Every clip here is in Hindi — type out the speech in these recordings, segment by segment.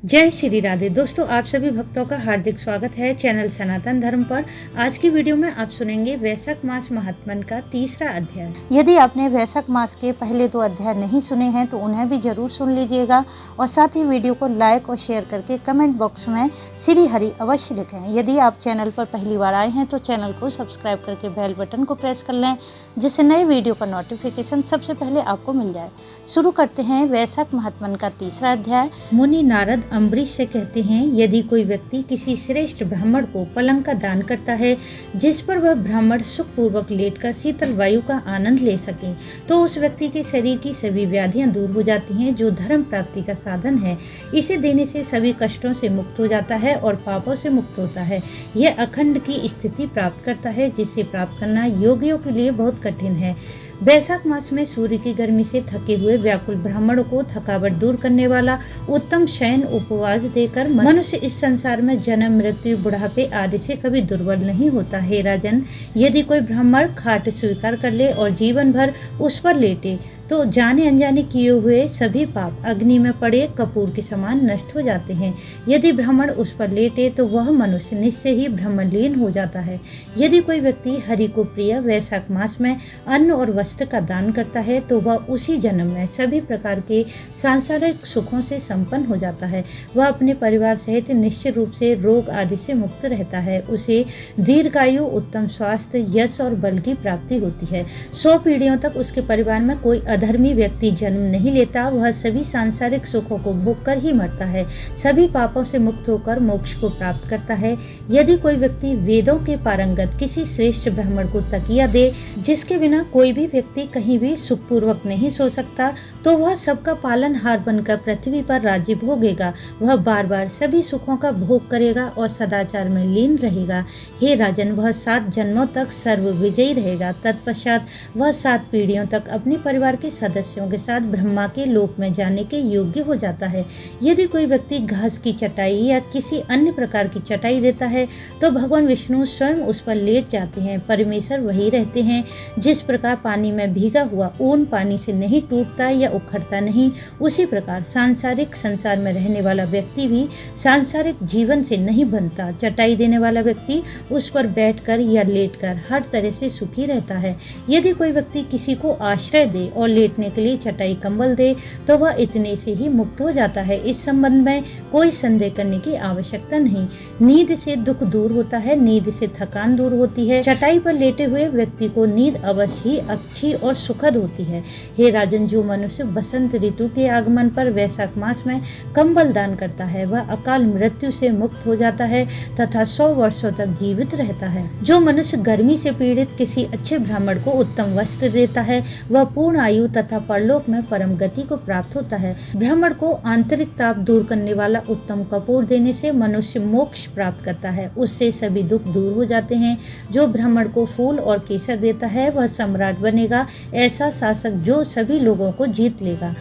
जय श्री राधे। दोस्तों, आप सभी भक्तों का हार्दिक स्वागत है चैनल सनातन धर्म पर। आज की वीडियो में आप सुनेंगे वैशाख मास महात्मन का तीसरा अध्याय। यदि आपने वैशाख मास के पहले 2 अध्याय नहीं सुने हैं तो उन्हें भी जरूर सुन लीजिएगा और साथ ही वीडियो को लाइक और शेयर करके कमेंट बॉक्स में श्री हरि अवश्य लिखें। यदि आप चैनल पर पहली बार आए हैं तो चैनल को सब्सक्राइब करके बेल बटन को प्रेस कर लें, जिससे नए वीडियो का नोटिफिकेशन सबसे पहले आपको मिल जाए। शुरू करते हैं वैशाख महात्मन का तीसरा अध्याय। मुनि नारद अम्बरीश से कहते हैं, यदि कोई व्यक्ति किसी श्रेष्ठ ब्राह्मण को पलंग का दान करता है जिस पर वह ब्राह्मण सुखपूर्वक लेटकर शीतल वायु का आनंद ले सके, तो उस व्यक्ति के शरीर की सभी व्याधियां दूर हो जाती हैं जो धर्म प्राप्ति का साधन है। इसे देने से सभी कष्टों से मुक्त हो जाता है और पापों से मुक्त होता है। यह अखंड की स्थिति प्राप्त करता है जिसे प्राप्त करना योगियों के लिए बहुत कठिन है। वैशाख मास में सूर्य की गर्मी से थके हुए व्याकुल ब्राह्मणों को थकावट दूर करने वाला उत्तम शयन उपवास देकर मनुष्य इस संसार में जन्म मृत्यु बुढ़ापे आदि से कभी दुर्बल नहीं होता। हे राजन, यदि कोई ब्राह्मण खाट स्वीकार कर ले और जीवन भर उस पर लेटे तो जाने अनजाने किए हुए सभी पाप अग्नि में पड़े कपूर के समान नष्ट हो जाते हैं। यदि ब्राह्मण उस पर लेटे तो वह मनुष्य निश्चय ही ब्रह्मलीन हो जाता है। यदि कोई व्यक्ति हरि को प्रिय वैशाख मास में अन्न और वस्त्र का दान करता है तो वह उसी जन्म में सभी प्रकार के सांसारिक सुखों से संपन्न हो जाता है। वह अपने परिवार सहित निश्चित रूप से रोग आदि से मुक्त रहता है। उसे दीर्घायु, उत्तम स्वास्थ्य, यश और बल की प्राप्ति होती है। 100 पीढ़ियों तक उसके परिवार में कोई अधर्मी व्यक्ति जन्म नहीं लेता। वह सभी सांसारिक सुखों को भोग कर ही मरता है। सभी पापों से मुक्त होकर मोक्ष को प्राप्त करता है। यदि कोई व्यक्ति वेदों के पारंगत किसी श्रेष्ठ ब्राह्मण को तकिया दे जिसके बिना कोई भी व्यक्ति कहीं भी सुखपूर्वक नहीं सो सकता, तो वह सबका पालनहार बनकर पृथ्वी पर राज्य भोगेगा। वह बार बार सभी सुखों का भोग करेगा और सदाचार में लीन रहेगा। हे राजन, वह 7 जन्मों तक सर्व विजयी रहेगा। तत्पश्चात वह 7 पीढ़ियों तक अपने परिवार के सदस्यों के साथ ब्रह्मा के लोक में जाने के योग्य हो जाता है। यदि कोई व्यक्ति घास की चटाई या किसी अन्य प्रकार की चटाई देता है तो भगवान विष्णु स्वयं उस पर लेट जाते हैं। परमेश्वर वही रहते हैं। जिस प्रकार पानी में भीगा हुआ ऊन पानी से नहीं टूटता या उखड़ता नहीं, उसी प्रकार सांसारिक संसार में रहने वाला व्यक्ति भी सांसारिक जीवन से नहीं बनता। चटाई देने वाला व्यक्ति उस पर बैठकर या लेटकर हर तरह से सुखी रहता है। यदि कोई व्यक्ति किसी को आश्रय दे और लेटने के लिए चटाई कंबल दे तो वह इतने से ही मुक्त हो जाता है। इस संबंध में कोई संदेह करने की आवश्यकता नहीं। नींद से दुख दूर होता है, नींद से थकान दूर होती है। चटाई पर लेटे हुए व्यक्ति को नींद अवश्य ही अच्छी और सुखद होती है। हे राजन, जो मनुष्य बसंत ऋतु के आगमन पर वैशाख मास में कंबल दान करता है वह अकाल मृत्यु से मुक्त हो जाता है तथा 100 वर्षों तक जीवित रहता है। जो मनुष्य गर्मी से पीड़ित किसी अच्छे ब्राह्मण को उत्तम वस्त्र देता है वह पूर्ण आयु तथा परलोक में परम गति को प्राप्त होता है। ब्राह्मण को आंतरिक ताप दूर करने वाला उत्तम कपूर देने से मनुष्य मोक्ष प्राप्त करता है। उससे सभी दुख दूर हो जाते हैं। जो ब्राह्मण को फूल और केसर देता है वह सम्राट बनेगा, ऐसा शासक जो सभी लोगों को जीत लेगा।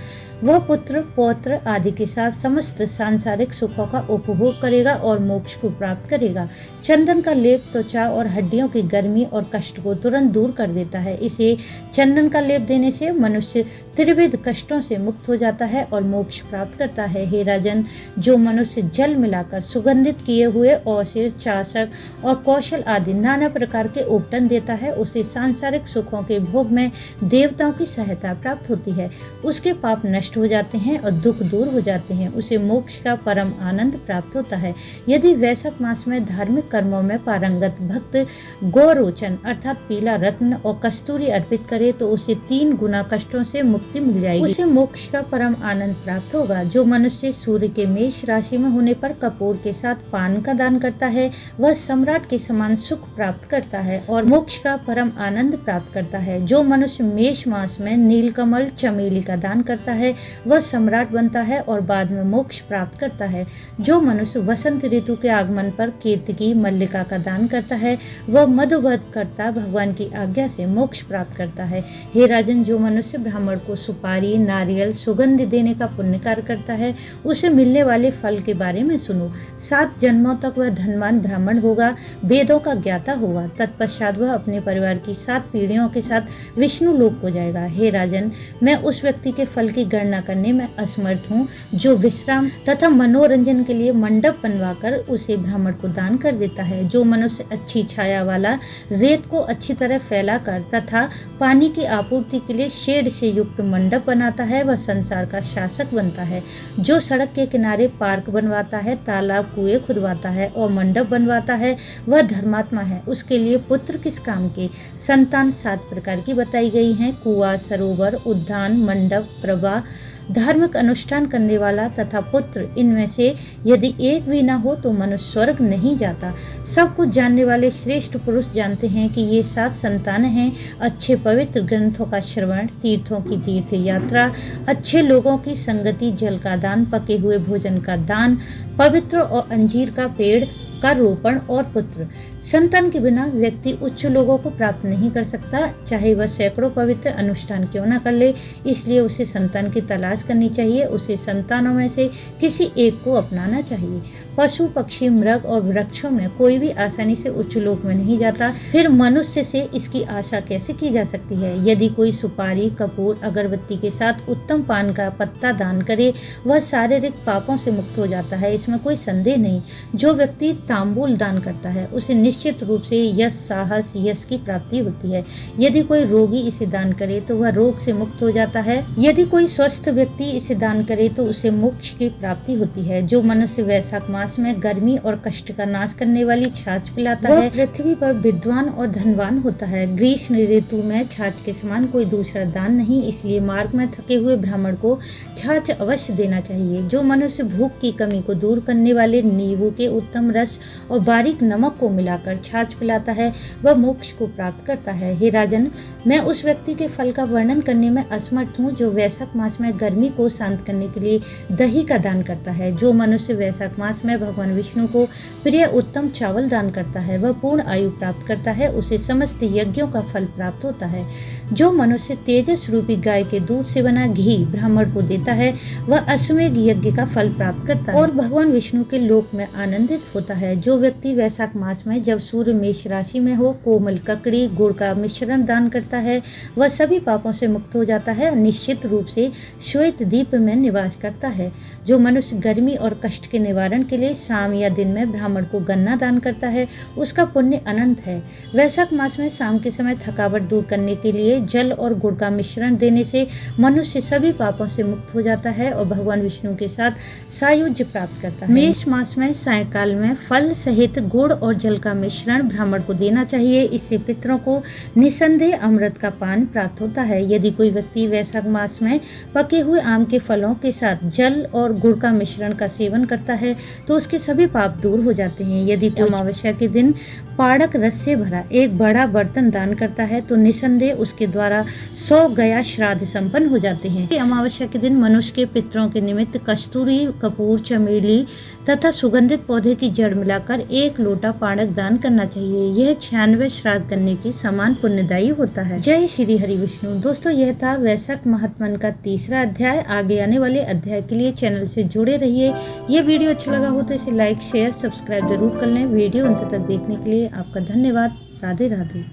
वह पुत्र पौत्र आदि के साथ समस्त सांसारिक सुखों का उपभोग करेगा और मोक्ष को प्राप्त करेगा। चंदन का लेप त्वचा और हड्डियों की गर्मी और कष्ट को तुरंत दूर कर देता है। इसे चंदन का लेप देने से मनुष्य त्रिविध कष्टों से मुक्त हो जाता है और मोक्ष प्राप्त करता है। हे राजन, जो मनुष्य जल मिलाकर सुगंधित किए हुए औषध, चाशक और कौशल आदि नाना प्रकार के उपटन देता है उसे सांसारिक सुखों के भोग में देवताओं की सहायता प्राप्त होती है। उसके पाप नष्ट हो जाते हैं और दुख दूर हो जाते हैं। उसे मोक्ष का परम आनंद प्राप्त होता है। यदि वैशाख मास में धार्मिक कर्मों में पारंगत भक्त गौरोचन अर्थात पीला रत्न और कस्तूरी अर्पित करे तो उसे 3 गुना कष्टों से मुक्ति मिल जाएगी। उसे मोक्ष का परम आनंद प्राप्त होगा। जो मनुष्य सूर्य के मेष राशि में होने पर कपूर के साथ पान का दान करता है वह सम्राट के समान सुख प्राप्त करता है और मोक्ष का परम आनंद प्राप्त करता है। जो मनुष्य मेष मास में नीलकमल चमेली का दान करता है वह सम्राट बनता है और बाद में मोक्ष प्राप्त करता है। जो मनुष्य वसंत ऋतु के आगमन पर केतकी मल्लिका का दान करता है वह मधुवध करता भगवान की आज्ञा से मोक्ष प्राप्त करता है। हे राजन, जो मनुष्य ब्राह्मण को सुपारी, नारियल, सुगंध देने का पुण्य कार्य करता है उसे मिलने वाले फल के बारे में सुनो। 7 जन्मों तक वह धनवान ब्राह्मण होगा, वेदों का ज्ञाता होगा। तत्पश्चात वह अपने परिवार की 7 पीढ़ियों के साथ विष्णु लोक को जाएगा। हे राजन, मैं उस व्यक्ति के फल की गणना गणना करने में असमर्थ हूँ, जो विश्राम तथा मनोरंजन के लिए मंडप बनवाकर उसे ब्राह्मण को दान कर देता है। जो मनुष्य अच्छी छाया वाला रेत को अच्छी तरह फैलाकर तथा पानी की आपूर्ति के लिए शेड से युक्त मंडप बनाता है, वह संसार का शासक बनता है। जो सड़क के किनारे पार्क बनवाता है, तालाब कुएं खुदवाता है और मंडप बनवाता है, वह धर्मात्मा है। उसके लिए पुत्र किस काम के? संतान 7 प्रकार की बताई गई हैं: कुआं, सरोवर, उद्यान, मंडप, प्रवाह, धार्मिक अनुष्ठान करने वाला तथा पुत्र। इनमें से यदि एक भी न हो तो मनुष्य स्वर्ग नहीं जाता। सब कुछ जानने वाले श्रेष्ठ पुरुष जानते हैं कि ये 7 संतानें हैं: अच्छे पवित्र ग्रंथों का श्रवण, तीर्थों की तीर्थ यात्रा, अच्छे लोगों की संगति, जल का दान, पके हुए भोजन का दान, पवित्र और अंजीर का पेड़ का रोपण और पुत्र। संतान के बिना व्यक्ति उच्च लोगों को प्राप्त नहीं कर सकता, चाहे वह सैकड़ों पवित्र अनुष्ठान क्यों न कर ले। इसलिए उसे संतान की तलाश करनी चाहिए। उसे संतानों में से किसी एक को अपनाना चाहिए। पशु, पक्षी, मृग और वृक्षों में कोई भी आसानी से उच्च लोक में नहीं जाता, फिर मनुष्य से इसकी आशा कैसे की जा सकती है? यदि कोई सुपारी, कपूर, अगरबत्ती के साथ उत्तम पान का पत्ता दान करे, वह शारीरिक पापों से मुक्त हो जाता है, इसमें कोई संदेह नहीं। जो व्यक्ति तांबूल दान करता है, उसे निश्चित रूप से यश, साहस, यश की प्राप्ति होती है। यदि कोई रोगी इसे दान करे तो वह रोग से मुक्त हो जाता है। यदि कोई स्वस्थ व्यक्ति इसे दान करे तो उसे मोक्ष की प्राप्ति होती है। जो मनुष्य वैशाख मास में गर्मी और कष्ट का नाश करने वाली छाछ पिलाता है, पृथ्वी पर विद्वान और धनवान होता है। ग्रीष्म ऋतु में छाछ के समान कोई दूसरा दान नहीं, इसलिए मार्ग में थके हुए ब्राह्मण को छाछ अवश्य देना चाहिए। जो मनुष्य भूख की कमी को दूर करने वाले नींबू के उत्तम रस और बारीक नमक को मिलाकर छाछ पिलाता है, वह मोक्ष को प्राप्त करता है। हे राजन, मैं उस व्यक्ति के फल का वर्णन करने में असमर्थ हूँ जो वैशाख मास में गर्मी को शांत करने के लिए दही का दान करता है। जो मनुष्य वैशाख मास में भगवान विष्णु को प्रिय उत्तम चावल दान करता है, वह पूर्ण आयु प्राप्त करता है, उसे समस्त यज्ञों का फल प्राप्त होता है। जो मनुष्य तेजस रूपी गाय के दूध से बना घी ब्राह्मण को देता है, वह अश्वमेध यज्ञ का फल प्राप्त करता है और भगवान विष्णु के लोक में आनंदित होता है। जो व्यक्ति वैशाख मास में जब सूर्य मेष राशि में हो कोमल ककड़ी, गुड़ का मिश्रण दान करता है, वह सभी पापों से मुक्त हो जाता है और निश्चित रूप से श्वेत द्वीप में निवास करता है। जो मनुष्य गर्मी और कष्ट के निवारण के लिए शाम या दिन में ब्राह्मण को गन्ना दान करता है, उसका पुण्य अनंत है। वैशाख मास में शाम के समय थकावट दूर करने के लिए जल और गुड़ का मिश्रण देने से मनुष्य सभी पापों से मुक्त हो जाता है और भगवान विष्णु के साथ सायुज्य प्राप्त करता है। मेष मास में सायंकाल में फल सहित गुड़ और जल का मिश्रण ब्राह्मण को देना चाहिए। इससे पितरों को निसंदेह अमृत का पान प्राप्त होता है। यदि कोई व्यक्ति वैशाख मास में पके हुए आम के फलों के साथ जल और गुड़ का मिश्रण का सेवन करता है तो उसके सभी पाप दूर हो जाते हैं। यदि अमावस्या के दिन पाड़क रस से भरा एक बड़ा बर्तन दान करता है तो निसंदेह उसके द्वारा 100 गया श्राद्ध संपन्न हो जाते हैं। अमावस्या के दिन मनुष्य के पितरों के निमित्त कस्तूरी, कपूर, चमेली तथा सुगंधित पौधे की जड़ मिलाकर 1 लोटा पाड़क दान करना चाहिए। यह 96 श्राद्ध करने के समान पुण्यदायी होता है। जय श्री हरि विष्णु। दोस्तों, यह था वैशाख महात्मन का 3रा अध्याय। आगे आने वाले अध्याय के लिए चैनल से जुड़े रहिए। यह वीडियो अच्छा लगा हो तो इसे लाइक, शेयर, सब्सक्राइब जरूर कर लें। वीडियो अंत तक देखने के लिए आपका धन्यवाद। राधे राधे।